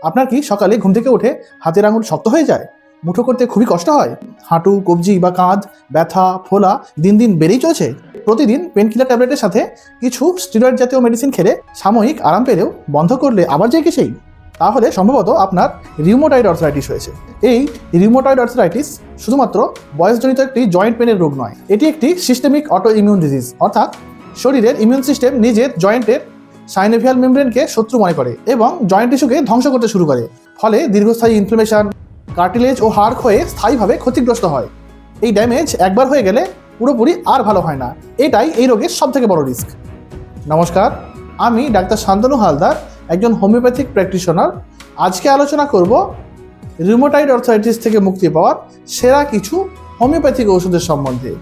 আপনার কি সকালে ঘুম থেকে উঠে হাতের আঙুল শক্ত হয়ে যায়, মুঠো করতে খুবই কষ্ট হয়, হাঁটু, কবজি বা কাঁধ ব্যথা, ফোলা দিন দিন বেড়েই চলছে? প্রতিদিন পেনকিলার ট্যাবলেটের সাথে কিছু স্টেরয়েড জাতীয় মেডিসিন খেলে সাময়িক আরাম পেলেও বন্ধ করলে আবার যায় কি সেই? তাহলে সম্ভবত আপনার রিউমাটয়েড আর্থ্রাইটিস হয়েছে। এই রিউমাটয়েড আর্থ্রাইটিস শুধুমাত্র বয়সজনিত একটি জয়েন্ট পেনের রোগ নয়, এটি একটি সিস্টেমিক অটো ইমিউন ডিজিজ, অর্থাৎ শরীরের ইমিউন সিস্টেম নিজের জয়েন্টের সাইনোভিয়াল মেমব্রেনকে শত্রু মনে করে এবং জয়েন্ট টিস্যুকে ধ্বংস করতে শুরু করে। ফলে দীর্ঘস্থায়ী ইনফ্লামেশন, কার্টিলেজ ও হাড় ক্ষয়ে স্থায়ীভাবে ক্ষতিগ্রস্ত হয়। এই ড্যামেজ একবার হয়ে গেলে পুরোপুরি আর ভালো হয় না। এটাই এই রোগের সবথেকে বড় রিস্ক। নমস্কার, আমি ডাক্তার শান্তনু হালদার, একজন হোমিওপ্যাথিক প্র্যাকটিশনার। আজকে আলোচনা করব রিউমাটয়েড আর্থ্রাইটিস থেকে মুক্তি পাওয়ার সেরা কিছু হোমিওপ্যাথিক ওষুধের সম্বন্ধে।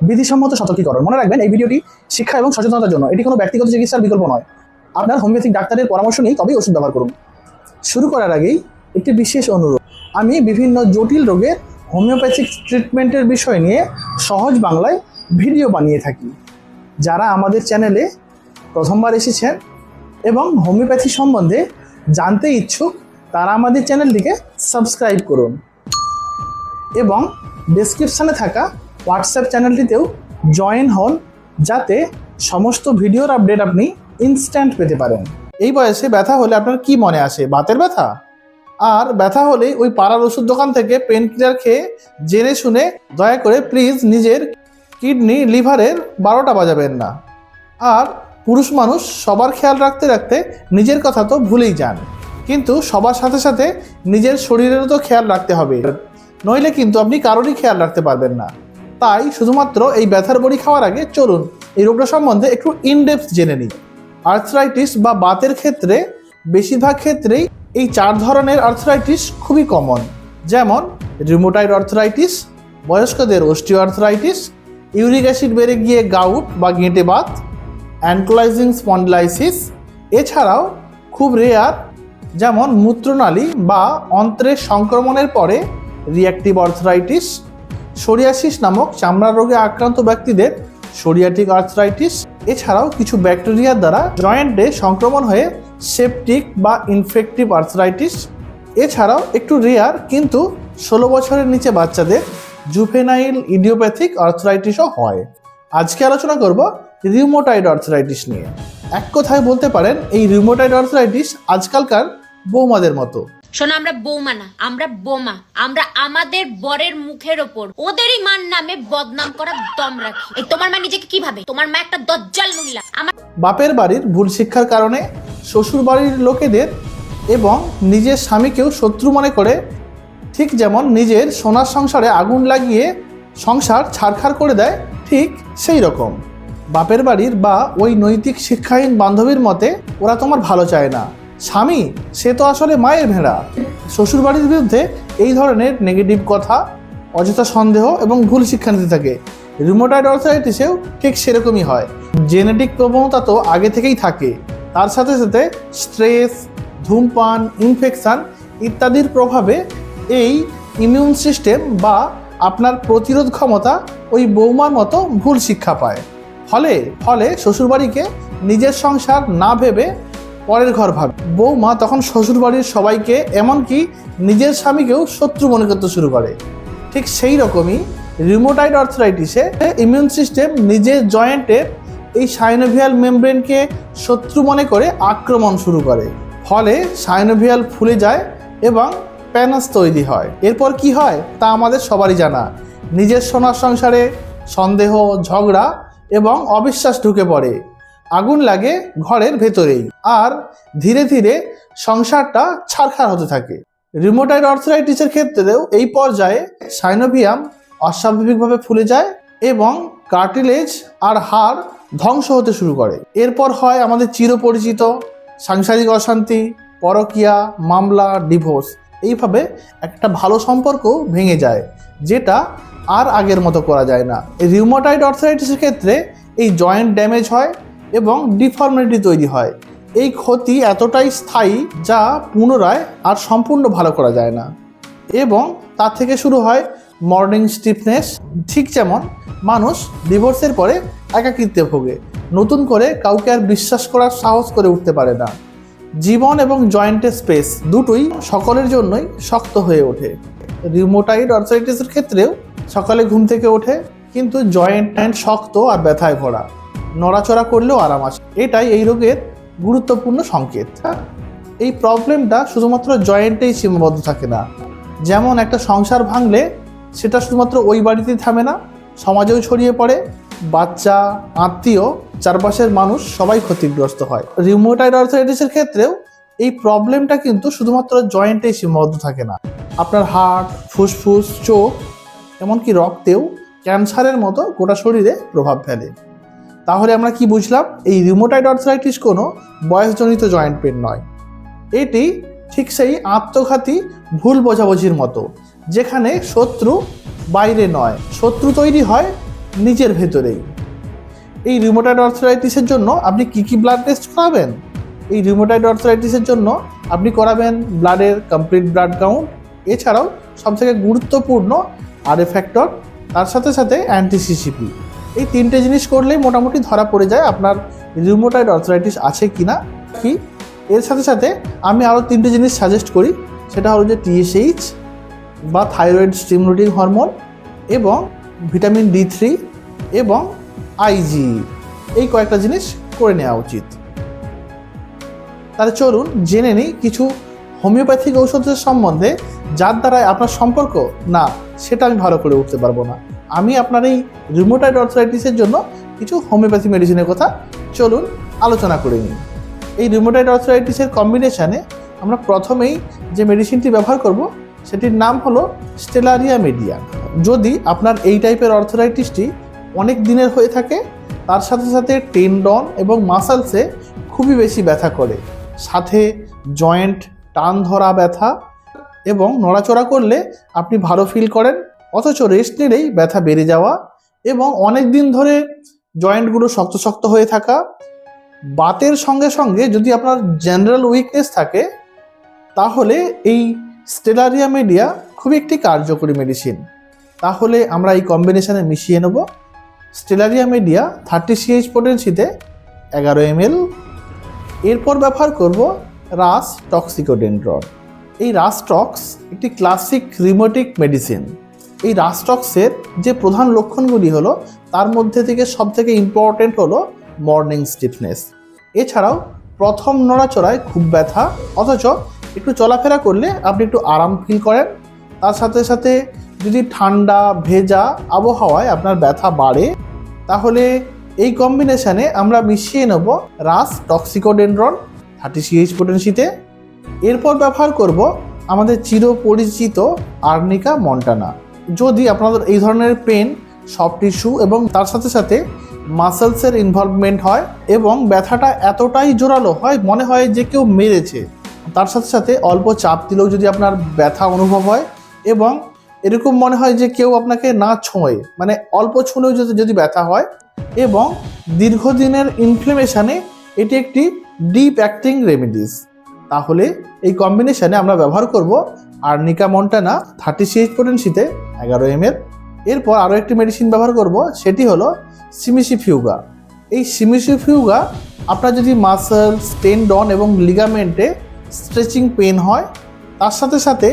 বিধিসম্মত সতর্কীকরণ। মনে রাখবেন, এই ভিডিওটি শিক্ষা এবং সচেতনতার জন্য, এটি কোনো ব্যক্তিগত চিকিৎসার বিকল্প নয়। আপনার হোমিওপ্যাথিক ডাক্তারের পরামর্শ নিয়ে তবেই ওষুধ ব্যবহার করুন। শুরু করার আগেই একটি বিশেষ অনুরোধ। আমি বিভিন্ন জটিল রোগের হোমিওপ্যাথিক ট্রিটমেন্টের বিষয় নিয়ে সহজ বাংলায় ভিডিও বানিয়ে থাকি। যারা আমাদের চ্যানেলে প্রথমবার এসেছেন এবং হোমিওপ্যাথি সম্বন্ধে জানতে ইচ্ছুক, তারা আমাদের চ্যানেলটিকে সাবস্ক্রাইব করুন এবং ডেসক্রিপশানে থাকা হোয়াটসঅ্যাপ চ্যানেলটিতেও জয়েন হন, যাতে সমস্ত ভিডিওর আপডেট আপনি ইনস্ট্যান্ট পেতে পারেন। এই বয়সে ব্যথা হলে আপনার কি মনে আসে? বাতের ব্যথা? আর ব্যথা হলে ওই পাড়ার ওষুধ দোকান থেকে পেন কিলার খেয়ে জেনে শুনে দয়া করে প্লিজ নিজের কিডনি, লিভারের 12টা বাজাবেন না। আর পুরুষ মানুষ সবার খেয়াল রাখতে রাখতে নিজের কথা তো ভুলেই যান, কিন্তু সবার সাথে সাথে নিজের শরীরেরও তো খেয়াল রাখতে হবে, নইলে কিন্তু আপনি কারোরই খেয়াল রাখতে পারবেন না। তাই শুধুমাত্র এই ব্যথার বড়ি খাওয়ার আগে চলুন এই রোগটা সম্বন্ধে একটু ইনডেপথ জেনে নিই। আর্থ্রাইটিস বা বাতের ক্ষেত্রে বেশিরভাগ ক্ষেত্রেই এই 4 ধরনের আর্থ্রাইটিস খুবই কমন, যেমন রিউমাটয়েড আর্থ্রাইটিস, বয়স্কদের অস্টিও আর্থ্রাইটিস, ইউরিক অ্যাসিড বেড়ে গিয়ে গাউট বা গেঁটে বাত, অ্যানক্লাইজিং স্পন্ডিলাইসিস। এছাড়াও খুব রেয়ার, যেমন মূত্রনালী বা অন্ত্রের সংক্রমণের পরে রিঅ্যাক্টিভ আর্থ্রাইটিস, সোরিয়াসিস নামক চামড়ার রোগে আক্রান্ত ব্যক্তিদের সোরিয়াটিক আর্থ্রাইটিস। এছাড়াও কিছু ব্যাকটেরিয়ার দ্বারা জয়েন্টে সংক্রমণ হয়ে সেপটিক বা ইনফেক্টিভ আর্থ্রাইটিস। এছাড়াও একটু রেয়ার কিন্তু 16 বছরের নিচে বাচ্চাদের জুভেনাইল ইডিওপ্যাথিক আর্থ্রাইটিসও হয়। আজকে আলোচনা করব রিউমাটয়েড আর্থ্রাইটিস নিয়ে। এক কথায় বলতে পারেন, এই রিউমাটয়েড আর্থ্রাইটিস আজকালকার বৌমাদের মতো। শোনো, আমরা বৌমা না, আমরা বোমা। আমরা আমাদের বরের মুখের ওপর ওদেরই মান নামে বদনাম করার দম রাখি। এই তোমার মা নিজেকে কি ভাবে? তোমার মা একটা দজ্জাল মহিলা। বাপের বাড়ির ভুল শিক্ষার কারণে শ্বশুর বাড়ির লোকেদের এবং নিজের স্বামীকেও শত্রু মনে করে, ঠিক যেমন নিজের সোনার সংসারে আগুন লাগিয়ে সংসার ছাড়খাড় করে দেয়, ঠিক সেই রকম বাপের বাড়ির বা ওই নৈতিক শিক্ষাহীন বান্ধবীর মতে ওরা তোমার ভালো চায় না। স্বামী সে তো আসলে মায়ের ভেড়া। শ্বশুরবাড়ির বিরুদ্ধে এই ধরনের নেগেটিভ কথা, অযথা সন্দেহ এবং ভুল শিক্ষা নিতে থাকে। রিউমাটয়েড আর্থ্রাইটিসেও ঠিক সেরকমই হয়। জেনেটিক প্রবণতা তো আগে থেকেই থাকে, তার সাথে সাথে স্ট্রেস, ধূমপান, ইনফেকশান ইত্যাদির প্রভাবে এই ইমিউন সিস্টেম বা আপনার প্রতিরোধ ক্ষমতা ওই বৌমার মতো ভুল শিক্ষা পায়। ফলে শ্বশুরবাড়িকে নিজের সংসার না ভেবে পরের ঘর ভাবে। বৌমা তখন শ্বশুরবাড়ির সবাইকে, এমনকি নিজের স্বামীকেও শত্রু মনে করতে শুরু করে। ঠিক সেই রকমই রিউমাটয়েড আর্থ্রাইটিসে ইমিউন সিস্টেম নিজের জয়েন্টের এই সাইনোভিয়াল মেমব্রেনকে শত্রু মনে করে আক্রমণ শুরু করে। ফলে সাইনোভিয়াল ফুলে যায় এবং প্যানাস তৈরি হয়। এরপর কি হয় তা আমাদের সবারই জানা। নিজের সোনার সংসারে সন্দেহ, ঝগড়া এবং অবিশ্বাস ঢুকে পড়ে, আগুন লাগে ঘরের ভেতরেই, আর ধীরে ধীরে সংসারটা ছারখার হতে থাকে। রিউমাটয়েড আর্থ্রাইটিসের ক্ষেত্রেও এই পর্যায়ে সাইনোভিয়াম অস্বাভাবিকভাবে ফুলে যায় এবং কার্টিলেজ আর হাড় ধ্বংস হতে শুরু করে। এরপর হয় আমাদের চিরপরিচিত সাংসারিক অশান্তি, পরকীয়া, মামলা, ডিভোর্স। এইভাবে একটা ভালো সম্পর্ক ভেঙে যায়, যেটা আর আগের মতো করা যায় না। এই রিউমাটয়েড আর্থ্রাইটিসের ক্ষেত্রে এই জয়েন্ট ড্যামেজ হয় এবং ডিফর্মিটি তৈরি হয়। এই ক্ষতি এতটাই স্থায়ী যা পুনরায় আর সম্পূর্ণ ভালো করা যায় না, এবং তার থেকে শুরু হয় মর্নিং স্টিফনেস। ঠিক যেমন মানুষ ডিভোর্সের পরে একাকিত্বে ভোগে, নতুন করে কাউকে আর বিশ্বাস করার সাহস করে উঠতে পারে না। জীবন এবং জয়েন্টের স্পেস দুটোই সকলের জন্যই শক্ত হয়ে ওঠে। রিউমাটয়েড আর্থ্রাইটিসের ক্ষেত্রেও সকালে ঘুম থেকে ওঠে কিন্তু জয়েন্ট শক্ত আর ব্যথায় ভরা, নড়াচড়া করলেও আরাম আসে। এটাই এই রোগের গুরুত্বপূর্ণ সংকেত। এই প্রবলেমটা শুধুমাত্র জয়েন্টেই সীমাবদ্ধ থাকে না। যেমন একটা সংসার ভাঙলে সেটা শুধুমাত্র ওই বাড়িতেই থামে না, সমাজেও ছড়িয়ে পড়ে। বাচ্চা, আত্মীয়, চারপাশের মানুষ সবাই ক্ষতিগ্রস্ত হয়। রিউমাটয়েড আর্থ্রাইটিসের ক্ষেত্রেও এই প্রবলেমটা কিন্তু শুধুমাত্র জয়েন্টেই সীমাবদ্ধ থাকে না। আপনার হার্ট, ফুসফুস, চোখ, এমনকি রক্তেও ক্যান্সারের মতো গোটা শরীরে প্রভাব ফেলে। তাহলে আমরা কি বুঝলাম? এই রিউমাটয়েড আর্থ্রাইটিস কোনো বয়সজনিত জয়েন্ট পেন নয়। এটি ঠিক সেই আত্মঘাতী ভুল বোঝাবুঝির মতো, যেখানে শত্রু বাইরে নয়, শত্রু তৈরি হয় নিজের ভেতরেই। এই রিউমাটয়েড আর্থ্রাইটিসের জন্য আপনি কি ব্লাড টেস্ট করাবেন? এই রিউমাটয়েড আর্থ্রাইটিসের জন্য আপনি করাবেন ব্লাডের কমপ্লিট ব্লাড কাউন্ট, এছাড়াও সবথেকে গুরুত্বপূর্ণ আরএ ফ্যাক্টর, তার সাথে সাথে অ্যান্টি-সিসিপি। এই তিনটে জিনিস করলেই মোটামুটি ধরা পড়ে যায় আপনার রিউমাটয়েড আর্থ্রাইটিস আছে কি না। এর সাথে সাথে আমি আরও তিনটে জিনিস সাজেস্ট করি, সেটা হলো যে TSH বা থাইরয়েড স্টিমুলেটিং হরমোন, এবং ভিটামিন D3 এবং IgE। এই কয়েকটা জিনিস করে নেওয়া উচিত। তাহলে চলুন জেনে নিই কিছু হোমিওপ্যাথিক ঔষধের সম্বন্ধে, যার দ্বারাই আপনার সম্পর্ক না সেটা আমি ভালো করে উঠতে পারবো না। আমি আপনার এই রিউমাটয়েড আর্থ্রাইটিসের জন্য কিছু হোমিওপ্যাথি মেডিসিনের কথা চলুন আলোচনা করে নিই। এই রিউমাটয়েড আর্থ্রাইটিসের কম্বিনেশানে আমরা প্রথমেই যে মেডিসিনটি ব্যবহার করব সেটির নাম হলো স্টেলারিয়া মিডিয়ান। যদি আপনার এই টাইপের আর্থ্রাইটিসটি অনেক দিনের হয়ে থাকে, তার সাথে সাথে টেন্ডন এবং মাসলসে খুবই বেশি ব্যথা করে, সাথে জয়েন্ট টান ধরা ব্যথা, এবং নড়াচড়া করলে আপনি ভালো ফিল করেন অথচ রেস্ট নিলেই ব্যথা বেড়ে যাওয়া, এবং অনেক দিন ধরে জয়েন্টগুলো শক্ত শক্ত হয়ে থাকা, বাতের সঙ্গে সঙ্গে যদি আপনার জেনারেল উইকনেস থাকে, তাহলে এই স্টেলারিয়া মিডিয়া খুবই একটি কার্যকরী মেডিসিন। তাহলে আমরা এই কম্বিনেশানে মিশিয়ে নেব স্টেলারিয়া মিডিয়া 30 CH পোটেন্সিতে 11 ml। এরপর ব্যবহার করব রাস টক্সিকোডেন্ড্রন। এই রাসটক্স একটি ক্লাসিক রিউমেটিক মেডিসিন। এই রাসটক্সের যে প্রধান লক্ষণগুলি হলো, তার মধ্যে থেকে সবথেকে ইম্পর্টেন্ট হলো মর্নিং স্টিফনেস। এছাড়াও প্রথম নড়াচড়ায় খুব ব্যথা, অথচ একটু চলাফেরা করলে আপনি একটু আরাম ফিল করেন। তার সাথে সাথে যদি ঠান্ডা ভেজা আবহাওয়ায় আপনার ব্যথা বাড়ে, তাহলে এই কম্বিনেশানে আমরা মিশিয়ে নেব রাস টক্সিকোডেন্ড্রন 30 CH পোটেন্সিতে। এরপর ব্যবহার করব আমাদের চিরপরিচিত আর্নিকা মন্টানা। যদি আপনাদের এই ধরনের পেন, সফট টিস্যু এবং তার সাথে সাথে মাসলসের ইনভলভমেন্ট হয় এবং ব্যথাটা এতটাই জোরালো হয় মনে হয় যে কেউ মেরেছে, তার সাথে সাথে অল্প চাপ দিলেও যদি আপনার ব্যথা অনুভব হয় এবং এরকম মনে হয় যে কেউ আপনাকে না ছোঁয়ে, মানে অল্প ছুঁয়েও যদি ব্যথা হয়, এবং দীর্ঘদিনের ইনফ্লেমেশনে এটি একটি ডিপ অ্যাক্টিং রেমেডিস, তাহলে এই কম্বিনেশানে আমরা ব্যবহার করব আর্নিকা মন্টানা 30 CH পোটেন্সিতে 11 ml। এরপর আরও একটি মেডিসিন ব্যবহার করব, সেটি হলো সিমিসিফিউগা। এই সিমিসিফিউগা আপনার যদি মাসলস, টেন্ডন এবং লিগামেন্টে স্ট্রেচিং পেন হয়, তার সাথে সাথে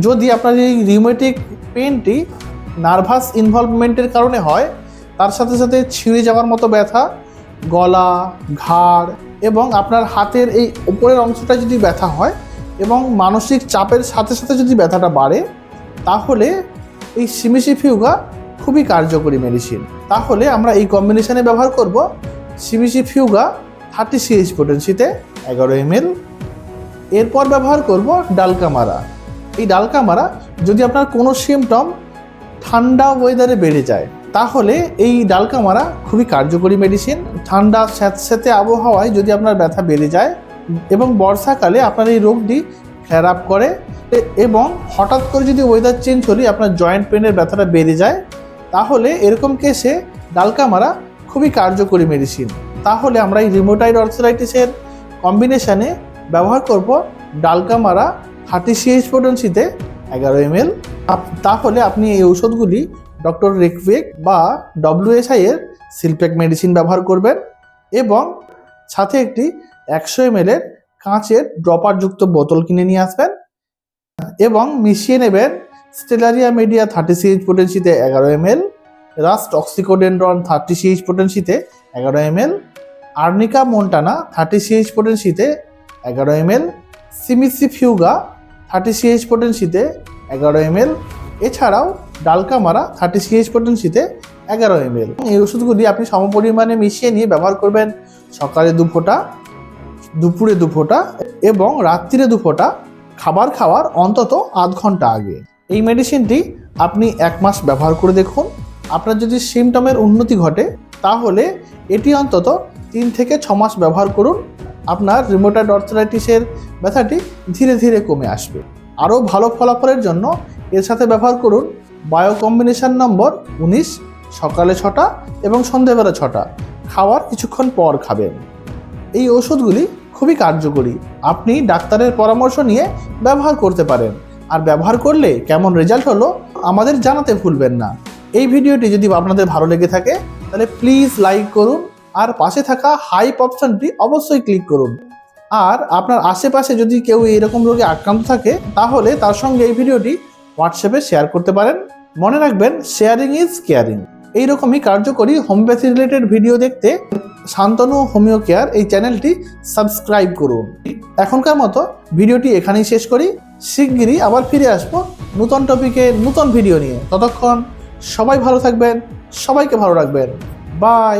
যদি আপনার এই রিউমেটিক পেনটি নার্ভাস ইনভলভমেন্টের কারণে হয়, তার সাথে সাথে ছিঁড়ে যাওয়ার মতো ব্যথা, গলা, ঘাড় এবং আপনার হাতের এই উপরের অংশটা যদি ব্যথা হয় এবং মানসিক চাপের সাথে সাথে যদি ব্যথাটা বাড়ে, তাহলে এই সিমিসিফিউগা খুবই কার্যকরী মেডিসিন। তাহলে আমরা এই কম্বিনেশানে ব্যবহার করব সিমিসিফিউগা 30 CH পোটেন্সিতে 11 ml। এরপর ব্যবহার করব ডালকামারা। এই ডালকামারা যদি আপনার কোনো সিমটম ঠান্ডা ওয়েদারে বেড়ে যায়, তাহলে এই ডালকামারা খুবই কার্যকরী মেডিসিন। ঠান্ডা স্যাঁতস্যাঁতে আবহাওয়ায় যদি আপনার ব্যথা বেড়ে যায় এবং বর্ষাকালে আপনার এই রোগটি ফ্লেয়ার আপ করে, এবং হঠাৎ করে যদি ওয়েদার চেঞ্জ হলে আপনার জয়েন্ট পেনের ব্যথাটা বেড়ে যায়, তাহলে এরকম কেসে ডালকামারা খুবই কার্যকরী মেডিসিন। তাহলে আমরা এই রিউমাটয়েড আর্থ্রাইটিসের কম্বিনেশানে ব্যবহার করব ডালকামারা 30 CH পোটেন্সিতে 11 ml। তাহলে আপনি এই ঔষধগুলি ডক্টর রেকভেক বা WSI এর সিলপ্যাক মেডিসিন ব্যবহার করবেন এবং সাথে একটি 100 ml এর কাঁচের ড্রপারযুক্ত বোতল কিনে নিয়ে আসবেন এবং মিশিয়ে নেবেন স্টেলারিয়া মিডিয়া 30 CH পোটেন্সিতে 11 ml, রাস্ট অক্সিকোডেন্ড্রন 30 CH পোটেন্সিতে 11 ml, আর্নিকা মন্টানা 30 CH পোটেন্সিতে 11 ml, সিমিসিফিউগা 30 CH পোটেন্সিতে 11 ml, এছাড়াও ডালকামারা 30 CH পোটেন্সিতে 11 ml। এই ওষুধগুলি আপনি সমপরিমাণে মিশিয়ে নিয়ে ব্যবহার করবেন সকালে 2 ফোঁটা, দুপুরে 2 ফোঁটা এবং রাত্রিরে 2 ফোঁটা খাবার খাওয়ার অন্তত আধ ঘন্টা আগে। এই মেডিসিনটি আপনি 1 মাস ব্যবহার করে দেখুন। আপনার যদি সিমটমের উন্নতি ঘটে তাহলে এটি অন্তত 3 থেকে 6 মাস ব্যবহার করুন। আপনার রিউমেটয়েড আর্থ্রাইটিসের ব্যথাটি ধীরে ধীরে কমে আসবে। আরও ভালো ফলাফলের জন্য এর সাথে ব্যবহার করুন বায়ো কম্বিনেশন নম্বর 19, সকালে 6টা এবং সন্ধ্যেবেলা 6টা, খাওয়ার কিছুক্ষণ পর খাবেন। এই ওষুধগুলি খুবই কার্যকরী, আপনি ডাক্তারের পরামর্শ নিয়ে ব্যবহার করতে পারেন। আর ব্যবহার করলে কেমন রেজাল্ট হলো আমাদের জানাতে ভুলবেন না। এই ভিডিওটি যদি আপনাদের ভালো লেগে থাকে তাহলে প্লিজ লাইক করুন আর পাশে থাকা হাইপ অপশনটি অবশ্যই ক্লিক করুন। আর আপনার আশেপাশে যদি কেউ এরকম রোগে আক্রান্ত থাকে তাহলে তার সঙ্গে এই ভিডিওটি হোয়াটসঅ্যাপে শেয়ার করতে পারেন। মনে রাখবেন, শেয়ারিং ইজ কেয়ারিং। এইরকমই কার্যকরী হোমিওপ্যাথি রিলেটেড ভিডিও দেখতে শান্তনু হোমিও কেয়ার এই চ্যানেলটি সাবস্ক্রাইব করুন। এখনকার মতো ভিডিওটি এখানেই শেষ করি। শিগগিরই আবার ফিরে আসবো নতুন টপিকে নতুন ভিডিও নিয়ে। ততক্ষণ সবাই ভালো থাকবেন, সবাইকে ভালো রাখবেন। বাই।